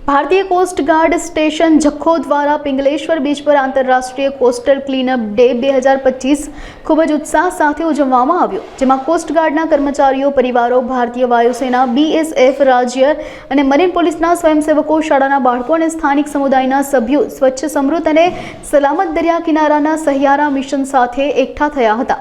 ભારતીય coast guard station Jakhau દ્વારા Pingleshwar beach પર આંતરરાષ્ટ્રીય કોસ્ટલ ક્લીનઅપ ડે 2025 ખૂબ જ ઉત્સાહ સાથે ઉજવવામાં આવ્યો, જેમાં કોસ્ટ ગાર્ડના કર્મચારીઓ, પરિવારો, ભારતીય વાયુસેના, BSF રાજ્ય અને મરીન પોલીસના સ્વયંસેવકો, શાળાના બાળકો અને સ્થાનિક સમુદાયના સભ્યો સ્વચ્છ, સમૃદ્ધ અને સલામત દરિયા કિનારાના સહિયારા મિશન સાથે એકઠા થયા હતા,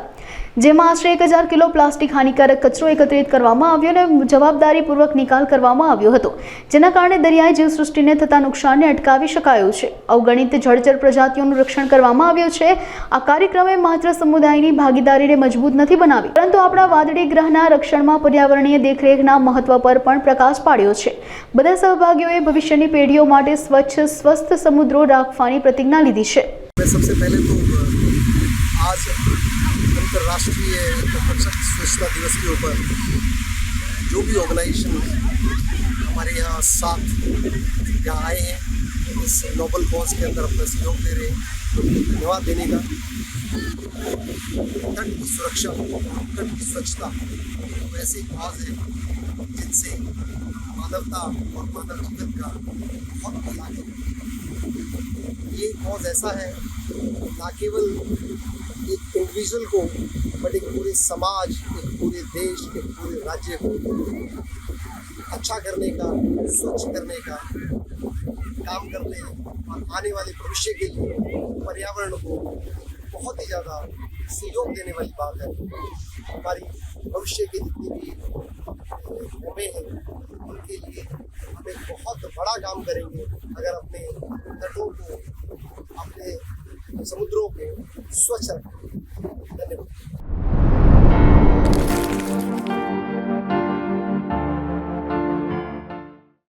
જેમાં આશરે 1000 કિલો પ્લાસ્ટિક હાનિકારક કચરો એકત્રિત કરવામાં આવ્યો અને જવાબદારીપૂર્વક નિકાલ કરવામાં આવ્યો હતો, જેના કારણે દરિયાઈ જીવસૃષ્ટિને થતા નુકસાનને અટકાવી શકાયું છે. અવગણિત જળચર પ્રજાતિઓનું રક્ષણ કરવામાં આવ્યું છે. આ કાર્યક્રમે માત્ર સમુદાયની ભાગીદારીને મજબૂત નથી બનાવી, પરંતુ આપણા વાદળી ગ્રહના રક્ષણમાં પર્યાવરણીય દેખરેખના મહત્વ પર પણ પ્રકાશ પાડ્યો છે. બધા સહભાગીઓએ ભવિષ્યની પેઢીઓ માટે સ્વચ્છ, સ્વસ્થ સમુદ્રો રાખવાની પ્રતિજ્ઞા લીધી છે. सबसे पहले तो आज अंतर्राष्ट्रीय स्वच्छता दिवस के ऊपर जो भी ऑर्गेनाइजेशन हमारे यहाँ साथ यहाँ आए हैं, इस नोबल कॉज के अंदर अपना सहयोग दे रहे हैं, तो धन्यवाद देने का। तट की सुरक्षा, तट की स्वच्छता ऐसी कॉज है जिनसे मानवता और मानव जीवन का बहुत लाभ है। ये कॉज ऐसा है ना केवल एक इंडिविजुअल को, बट एक पूरे समाज, एक पूरे देश, एक पूरे राज्य को अच्छा करने का, स्वच्छ करने का काम करते हैं और आने वाले भविष्य के लिए पर्यावरण को बहुत ही ज़्यादा सहयोग देने वाली बात है। हमारी भविष्य की जितनी भी कौमें हैं उनके लिए हम एक बहुत बड़ा काम करेंगे अगर अपने तटों को, अपने समुद्रों को स्वच्छ रखें।